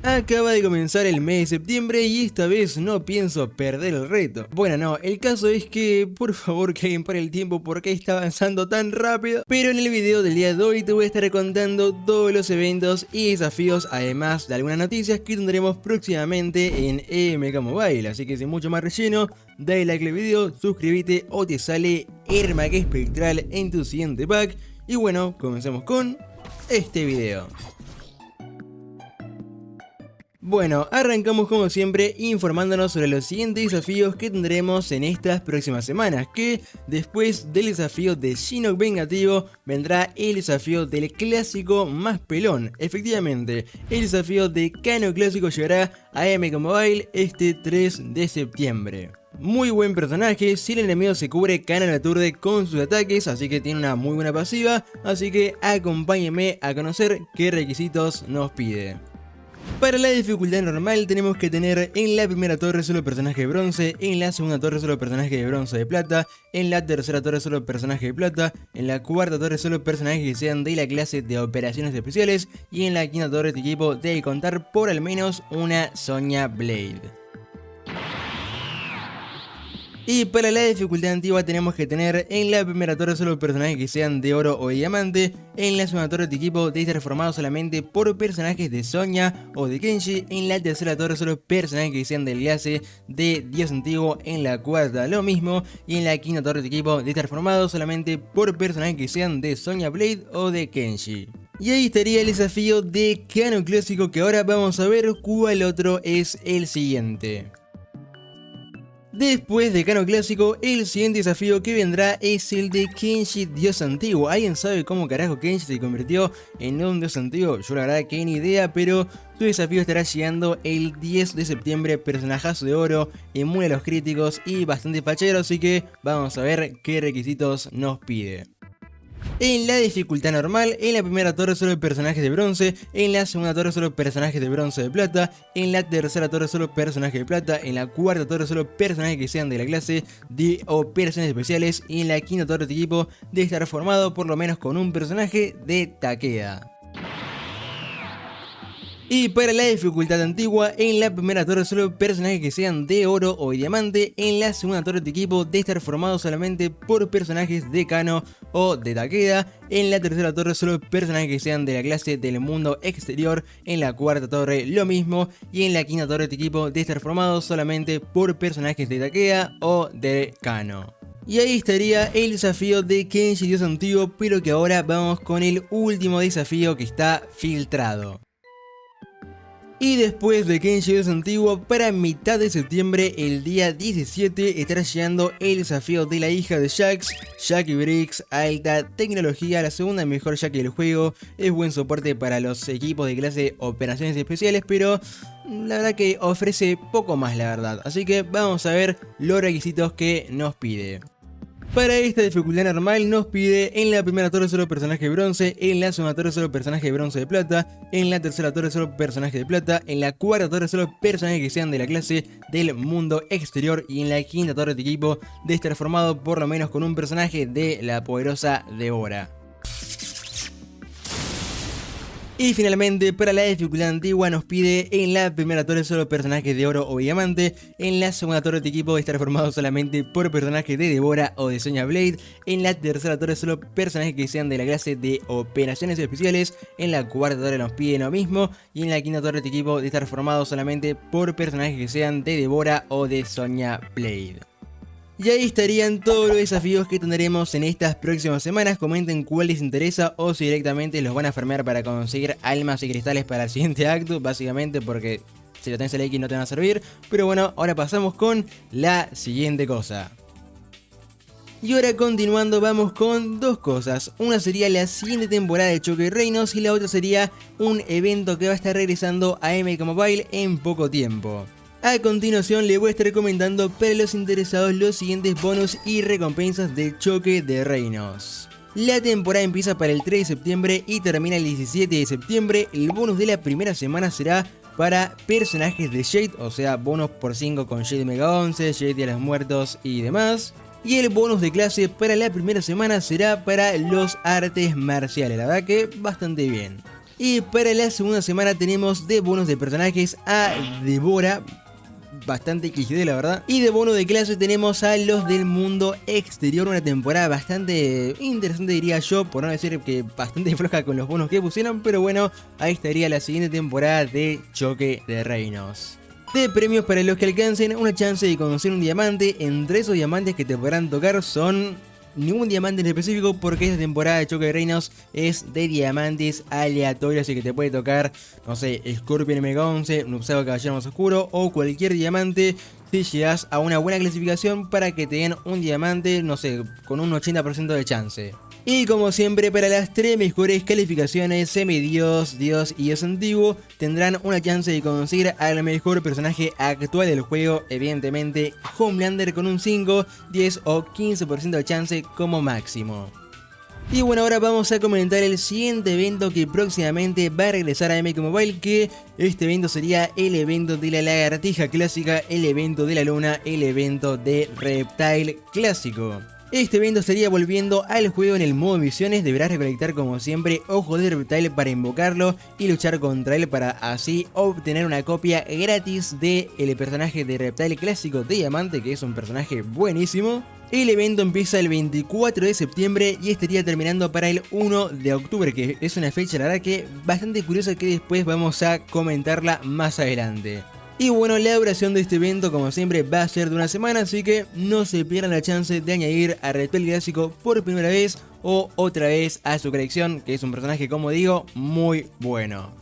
Acaba de comenzar el mes de septiembre y esta vez no pienso perder el reto. Bueno, no, el caso es que por favor que alguien pare el tiempo porque está avanzando tan rápido. Pero en el video del día de hoy te voy a estar contando todos los eventos y desafíos, además de algunas noticias que tendremos próximamente en EMK Mobile. Así que sin mucho más relleno, dale like al video, suscríbete o te sale Ermac Espectral en tu siguiente pack. Y bueno, comencemos con este video. Bueno, arrancamos como siempre informándonos sobre los siguientes desafíos que tendremos en estas próximas semanas, que después del desafío de Shinnok Vengativo vendrá el desafío del clásico más pelón. Efectivamente, el desafío de Kano Clásico llegará a EMK Mobile este 3 de septiembre. Muy buen personaje, si el enemigo se cubre, Kano lo aturde con sus ataques, así que tiene una muy buena pasiva, así que acompáñenme a conocer qué requisitos nos pide. Para la dificultad normal tenemos que tener en la primera torre solo personaje de bronce, en la segunda torre solo personaje de bronce de plata, en la tercera torre solo personaje de plata, en la cuarta torre solo personajes que sean de la clase de operaciones especiales y en la quinta torre de equipo debe contar por al menos una Sonya Blade. Y para la dificultad antigua tenemos que tener en la primera torre solo personajes que sean de oro o de diamante, en la segunda torre de equipo debe estar formado solamente por personajes de Sonya o de Kenshi, en la tercera torre solo personajes que sean del clase de dios antiguo, en la cuarta lo mismo, y en la quinta torre de equipo debe estar formado solamente por personajes que sean de Sonya Blade o de Kenshi. Y ahí estaría el desafío de Kano Clásico, que ahora vamos a ver cuál otro es el siguiente. Después de Kano Clásico, el siguiente desafío que vendrá es el de Kenshi Dios Antiguo. ¿Alguien sabe cómo carajo Kenshi se convirtió en un Dios Antiguo? Yo la verdad que ni idea, pero su desafío estará llegando el 10 de septiembre, personajazo de oro, inmune a los críticos y bastante fachero, así que vamos a ver qué requisitos nos pide. En la dificultad normal, en la primera torre solo personajes de bronce, en la segunda torre solo personajes de bronce de plata, en la tercera torre solo personajes de plata, en la cuarta torre solo personajes que sean de la clase de operaciones especiales y en la quinta torre de equipo debe estar formado por lo menos con un personaje de Takeda. Y para la dificultad antigua, en la primera torre solo personajes que sean de oro o de diamante, en la segunda torre de equipo debe estar formado solamente por personajes de Kano o de Takeda, en la tercera torre solo personajes que sean de la clase del mundo exterior, en la cuarta torre lo mismo, y en la quinta torre de equipo debe estar formado solamente por personajes de Takeda o de Kano. Y ahí estaría el desafío de Kenshi Dios Antiguo, pero que ahora vamos con el último desafío que está filtrado. Y después de Kenshi Dios Antiguo, para mitad de septiembre, el día 17, estará llegando el desafío de la hija de Jax, Jackie Briggs, alta tecnología, la segunda mejor Jackie del juego, es buen soporte para los equipos de clase operaciones especiales, pero la verdad que ofrece poco más la verdad, así que vamos a ver los requisitos que nos pide. Para esta dificultad normal nos pide en la primera torre solo personaje de bronce, en la segunda torre solo personaje de bronce de plata, en la tercera torre solo personaje de plata, en la cuarta torre solo personajes que sean de la clase del mundo exterior y en la quinta torre de equipo de estar formado por lo menos con un personaje de la poderosa Deborah. Y finalmente, para la dificultad antigua nos pide en la primera torre solo personajes de oro o diamante, en la segunda torre de equipo estar formado solamente por personajes de Deborah o de Sonya Blade, en la tercera torre solo personajes que sean de la clase de operaciones especiales, en la cuarta torre nos pide lo mismo, y en la quinta torre de equipo de estar formado solamente por personajes que sean de Deborah o de Sonya Blade. Y ahí estarían todos los desafíos que tendremos en estas próximas semanas. Comenten cuál les interesa o si directamente los van a farmear para conseguir almas y cristales para el siguiente acto, básicamente porque si lo tenés el X no te van a servir. Pero bueno, ahora pasamos con la siguiente cosa. Y ahora continuando vamos con dos cosas. Una sería la siguiente temporada de Choque de Reinos y la otra sería un evento que va a estar regresando a EMK Mobile en poco tiempo. A continuación les voy a estar comentando para los interesados los siguientes bonus y recompensas de Choque de Reinos. La temporada empieza para el 3 de septiembre y termina el 17 de septiembre. El bonus de la primera semana será para personajes de Jade, o sea bonus por 5 con Jade Mega 11, Jade de los Muertos y demás. Y el bonus de clase para la primera semana será para los artes marciales, la verdad que bastante bien. Y para la segunda semana tenemos de bonos de personajes a Devora, bastante XD la verdad. Y de bono de clase tenemos a los del mundo exterior, una temporada bastante interesante diría yo, por no decir que bastante floja con los bonos que pusieron, pero bueno, ahí estaría la siguiente temporada de Choque de Reinos. De premios para los que alcancen una chance de conocer un diamante, entre esos diamantes que te podrán tocar son ningún diamante en específico, porque esta temporada de Choque de Reinos es de diamantes aleatorios, así que te puede tocar, no sé, Scorpion MK11, Nupsado Caballero Más Oscuro o cualquier diamante si llegas a una buena clasificación para que te den un diamante, no sé, con un 80% de chance. Y como siempre, para las 3 mejores calificaciones, Semidios, Dios y Dios Antiguo tendrán una chance de conseguir al mejor personaje actual del juego, evidentemente Homelander con un 5, 10 o 15% de chance como máximo. Y bueno, ahora vamos a comentar el siguiente evento que próximamente va a regresar a MK Mobile, que este evento sería el evento de la lagartija clásica, el evento de la luna, el evento de Reptile clásico. Este evento estaría volviendo al juego en el modo misiones, deberás recolectar como siempre ojos de Reptile para invocarlo y luchar contra él para así obtener una copia gratis del personaje de Reptile clásico de Diamante, que es un personaje buenísimo. El evento empieza el 24 de septiembre y estaría terminando para el 1 de octubre, que es una fecha la verdad que bastante curiosa que después vamos a comentarla más adelante. Y bueno, la duración de este evento como siempre va a ser de una semana, así que no se pierdan la chance de añadir a Reptile clásico por primera vez o otra vez a su colección, que es un personaje, como digo, muy bueno.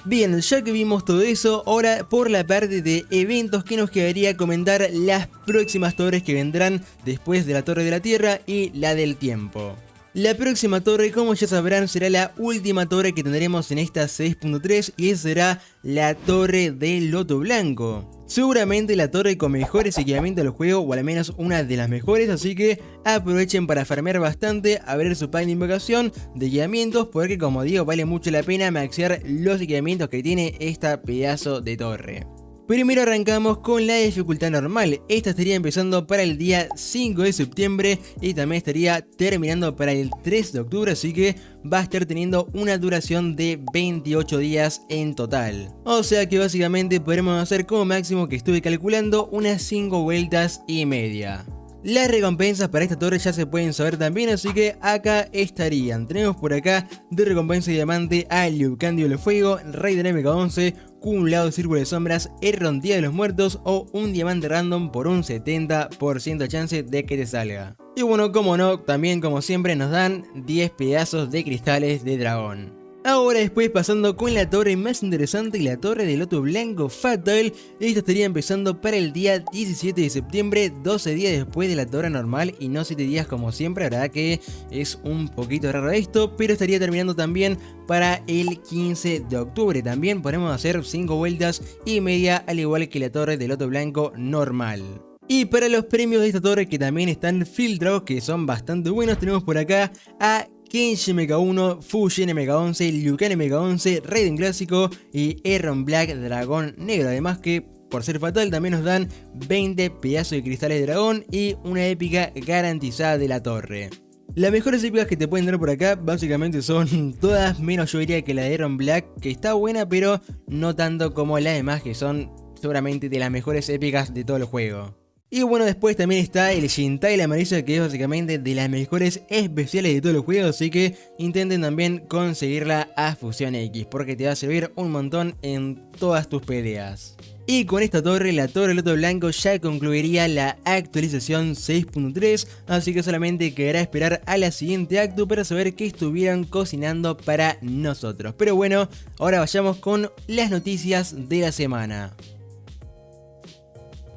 Bien, ya que vimos todo eso, ahora por la parte de eventos que nos quedaría comentar las próximas torres que vendrán después de la Torre de la Tierra y la del Tiempo. La próxima torre, como ya sabrán, será la última torre que tendremos en esta 6.3 y esa será la Torre del Loto Blanco. Seguramente la torre con mejores equipamientos del juego, o al menos una de las mejores, así que aprovechen para farmear bastante, abrir su pack de invocación de equipamientos, porque como digo, vale mucho la pena maxear los equipamientos que tiene esta pedazo de torre. Primero arrancamos con la dificultad normal, esta estaría empezando para el día 5 de septiembre y también estaría terminando para el 3 de octubre, así que va a estar teniendo una duración de 28 días en total. O sea que básicamente podremos hacer como máximo, que estuve calculando, unas 5 vueltas y media. Las recompensas para esta torre ya se pueden saber también, así que acá estarían. Tenemos por acá de recompensa de diamante a Liucandio del Fuego, Rey del MK11, Cumulado de Círculo de Sombras, Erron Día de los Muertos o un diamante random por un 70% de chance de que te salga. Y bueno, como no, también como siempre nos dan 10 pedazos de cristales de dragón. Ahora después pasando con la torre más interesante, la Torre del Loto Blanco Fatal. Esta estaría empezando para el día 17 de septiembre, 12 días después de la torre normal y no 7 días como siempre. La verdad que es un poquito raro esto, pero estaría terminando también para el 15 de octubre. También podemos hacer 5 vueltas y media, al igual que la Torre del Loto Blanco normal. Y para los premios de esta torre, que también están filtrados, que son bastante buenos, tenemos por acá a Kenshi MK1, Fujin MK11, Liu Kang MK11, Raiden Clásico y Erron Black Dragón Negro. Además que, por ser fatal, también nos dan 20 pedazos de cristales de dragón y una épica garantizada de la torre. Las mejores épicas que te pueden dar por acá básicamente son todas, menos yo diría que la de Erron Black, que está buena, pero no tanto como las demás, que son seguramente de las mejores épicas de todo el juego. Y bueno, después también está el Shintai la Marisa, que es básicamente de las mejores especiales de todo el juego, así que intenten también conseguirla a Fusión X, porque te va a servir un montón en todas tus peleas. Y con esta torre, la Torre del Loto Blanco, ya concluiría la actualización 6.3, así que solamente quedará esperar a la siguiente acto para saber qué estuvieran cocinando para nosotros. Pero bueno, ahora vayamos con las noticias de la semana.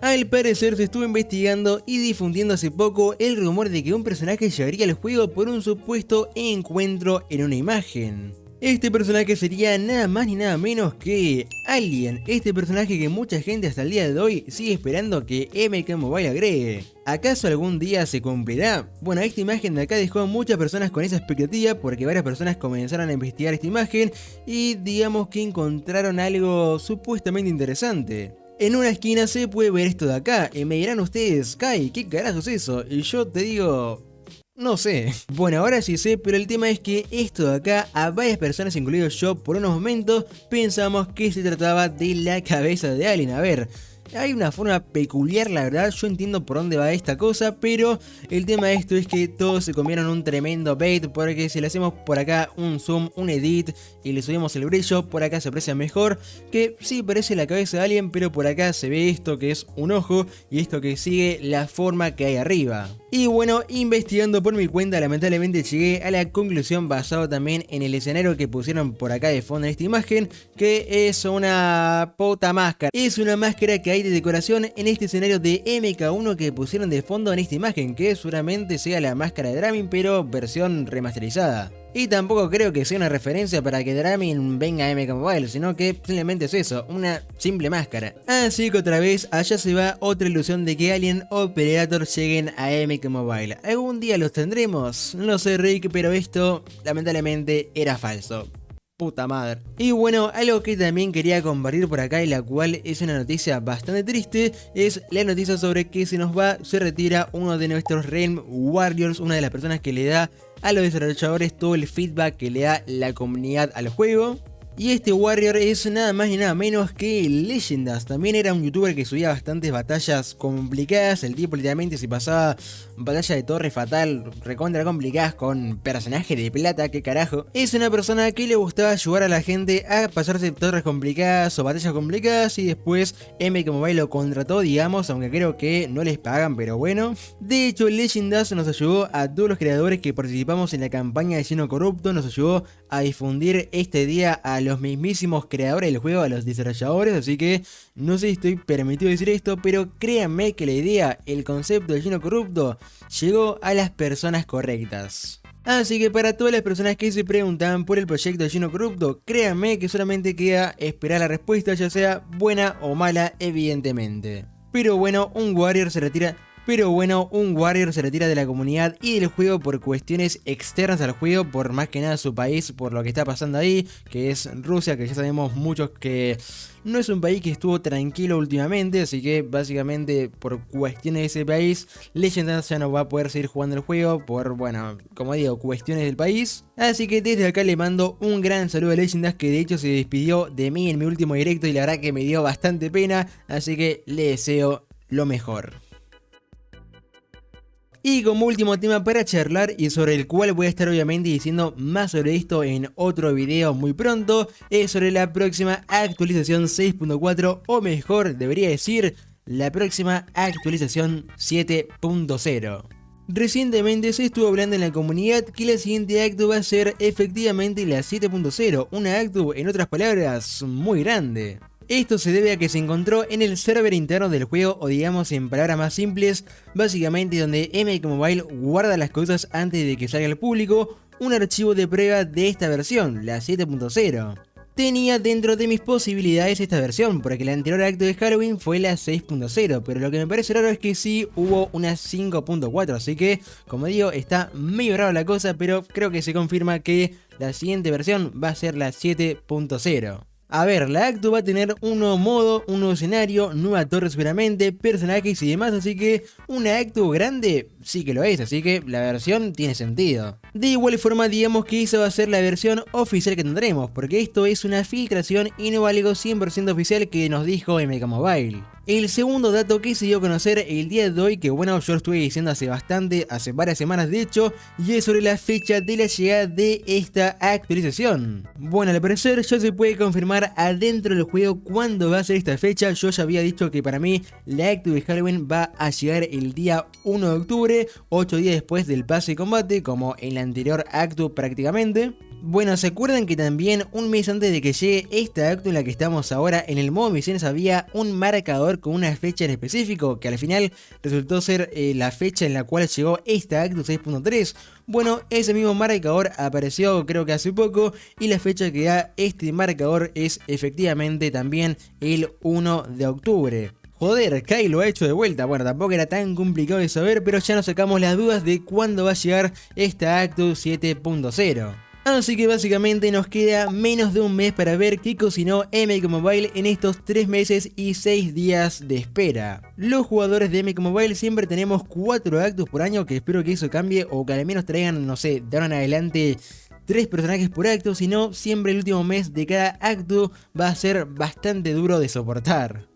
Al parecer se estuvo investigando y difundiendo hace poco el rumor de que un personaje llegaría al juego por un supuesto encuentro en una imagen. Este personaje sería nada más ni nada menos que Alien, este personaje que mucha gente hasta el día de hoy sigue esperando que MK Mobile agregue. ¿Acaso algún día se cumplirá? Bueno, esta imagen de acá dejó a muchas personas con esa expectativa, porque varias personas comenzaron a investigar esta imagen y digamos que encontraron algo supuestamente interesante. En una esquina se puede ver esto de acá y me dirán ustedes, Kai, ¿qué carajo es eso? Y yo te digo, No sé. Bueno, ahora sí sé, pero el tema es que esto de acá, a varias personas, incluido yo, por unos momentos, pensamos que se trataba de la cabeza de Alien. A ver, hay una forma peculiar, la verdad, yo entiendo por dónde va esta cosa, pero el tema de esto es que todos se comieron un tremendo bait, porque si le hacemos por acá un zoom, un edit y le subimos el brillo, por acá se aprecia mejor, que sí parece la cabeza de Alien, pero por acá se ve esto que es un ojo y esto que sigue la forma que hay arriba. Y bueno, investigando por mi cuenta, lamentablemente llegué a la conclusión basado también en el escenario que pusieron por acá de fondo en esta imagen, que es una puta máscara. Es una máscara que hay de decoración en este escenario de MK1 que pusieron de fondo en esta imagen, que seguramente sea la máscara de Dramin, pero versión remasterizada. Y tampoco creo que sea una referencia para que Dramin venga a MK Mobile, sino que simplemente es eso, una simple máscara. Así que otra vez, allá se va otra ilusión de que Alien o Predator lleguen a MK Mobile. ¿Algún día los tendremos? No sé, Rick, pero esto lamentablemente era falso. Puta madre. Y bueno, algo que también quería compartir por acá y la cual es una noticia bastante triste, es la noticia sobre que se retira uno de nuestros Realm Warriors, una de las personas que le da a los desarrolladores todo el feedback que le da la comunidad al juego. Y este Warrior es nada más ni nada menos que Leyendas. También era un youtuber que subía bastantes batallas complicadas. El tipo literalmente se pasaba batalla de torre fatal, recontra complicadas con personajes de plata, que carajo. Es una persona que le gustaba ayudar a la gente a pasarse torres complicadas o batallas complicadas, y después MK Mobile lo contrató, digamos, aunque creo que no les pagan, pero bueno. De hecho, Leyendas nos ayudó a todos los creadores que participamos en la campaña de Lleno Corrupto, nos ayudó a difundir este día a los mismísimos creadores del juego, a los desarrolladores, así que no sé si estoy permitido decir esto, pero créanme que la idea, el concepto de Lleno Corrupto llegó a las personas correctas. Así que para todas las personas que se preguntan por el proyecto de Lleno Corrupto, créanme que solamente queda esperar la respuesta, ya sea buena o mala, evidentemente. Pero bueno, un Warrior se retira de la comunidad y del juego por cuestiones externas al juego, por más que nada su país, por lo que está pasando ahí, que es Rusia, que ya sabemos muchos que no es un país que estuvo tranquilo últimamente, así que básicamente por cuestiones de ese país, Leyendas ya no va a poder seguir jugando el juego por, bueno, como digo, cuestiones del país. Así que desde acá le mando un gran saludo a Leyendas, que de hecho se despidió de mí en mi último directo y la verdad que me dio bastante pena, así que le deseo lo mejor. Y como último tema para charlar, y sobre el cual voy a estar obviamente diciendo más sobre esto en otro video muy pronto, es sobre la próxima actualización 6.4, o mejor debería decir, la próxima actualización 7.0. Recientemente se estuvo hablando en la comunidad que la siguiente actu va a ser efectivamente la 7.0, una actu, en otras palabras, muy grande. Esto se debe a que se encontró en el server interno del juego, o digamos en palabras más simples, básicamente donde MK Mobile guarda las cosas antes de que salga al público, un archivo de prueba de esta versión, la 7.0. Tenía dentro de mis posibilidades esta versión, porque la anterior acto de Halloween fue la 6.0, pero lo que me parece raro es que sí hubo una 5.4, así que, como digo, está medio raro la cosa, pero creo que se confirma que la siguiente versión va a ser la 7.0. A ver, la actu va a tener un nuevo modo, un nuevo escenario, nueva torre seguramente, personajes y demás, así que una actu grande sí que lo es, así que la versión tiene sentido. De igual forma, digamos que esa va a ser la versión oficial que tendremos, porque esto es una filtración y no algo 100% oficial que nos dijo MK Mobile. El segundo dato que se dio a conocer el día de hoy, que bueno, yo lo estuve diciendo hace varias semanas de hecho, y es sobre la fecha de la llegada de esta actualización. Bueno, al parecer ya se puede confirmar adentro del juego cuándo va a ser esta fecha. Yo ya había dicho que para mí la actu de Halloween va a llegar el día 1 de octubre, 8 días después del pase de combate, como en la anterior actu prácticamente. Bueno, ¿se acuerdan que también un mes antes de que llegue esta actu en la que estamos ahora, en el modo misiones había un marcador con una fecha en específico, que al final resultó ser la fecha en la cual llegó esta actu 6.3? Bueno, ese mismo marcador apareció creo que hace poco, y la fecha que da este marcador es efectivamente también el 1 de octubre. Joder, Kai lo ha hecho de vuelta. Bueno, tampoco era tan complicado de saber, pero ya nos sacamos las dudas de cuándo va a llegar esta actu 7.0. Así que básicamente nos queda menos de un mes para ver qué cocinó MK Mobile en estos 3 meses y 6 días de espera. Los jugadores de MK Mobile siempre tenemos 4 actos por año, que espero que eso cambie o que al menos traigan, no sé, de ahora en adelante 3 personajes por acto, si no siempre el último mes de cada acto va a ser bastante duro de soportar.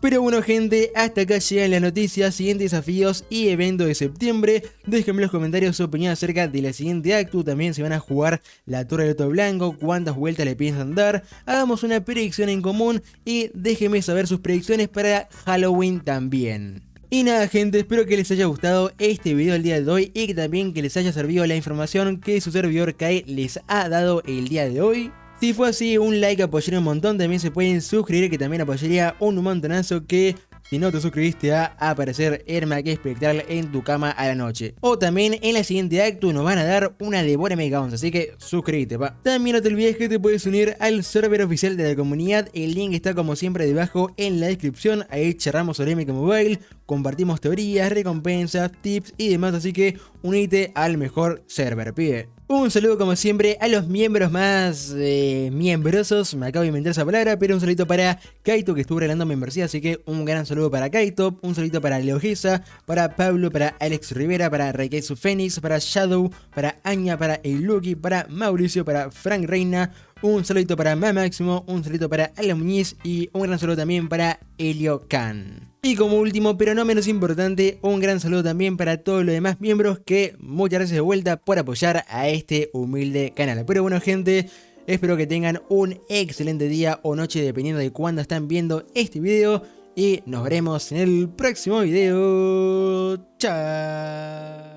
Pero bueno gente, hasta acá llegan las noticias, siguientes desafíos y eventos de septiembre. Déjenme en los comentarios su opinión acerca de la siguiente acto, también se van a jugar la Torre del Loto Blanco, cuántas vueltas le piensan dar, hagamos una predicción en común y déjenme saber sus predicciones para Halloween también. Y nada gente, espero que les haya gustado este video del día de hoy y que también que les haya servido la información que su servidor Kai les ha dado el día de hoy. Si fue así, un like apoyaría un montón, también se pueden suscribir que también apoyaría un montonazo, que si no te suscribiste va a aparecer Ermac Espectral en tu cama a la noche. O también en la siguiente acto nos van a dar una Devora Mega 11, así que suscríbete pa. También no te olvides que te puedes unir al server oficial de la comunidad, el link está como siempre debajo en la descripción, ahí charlamos sobre MK Mobile, compartimos teorías, recompensas, tips y demás, así que unite al mejor server, pibe. Un saludo como siempre a los miembros más miembrosos, me acabo de inventar esa palabra, pero un saludito para Kaito que estuvo regalando membresía, así que un gran saludo para Kaito, un saludito para Leo Gesa, para Pablo, para Alex Rivera, para Reikesu Fénix, para Shadow, para Aña, para El Lucky, para Mauricio, para Frank Reina, un saludito para Máximo, un saludito para Alan Muñiz y un gran saludo también para Helio Khan. Y como último, pero no menos importante, un gran saludo también para todos los demás miembros que muchas gracias de vuelta por apoyar a este humilde canal. Pero bueno gente, espero que tengan un excelente día o noche dependiendo de cuándo están viendo este video y nos veremos en el próximo video. Chao.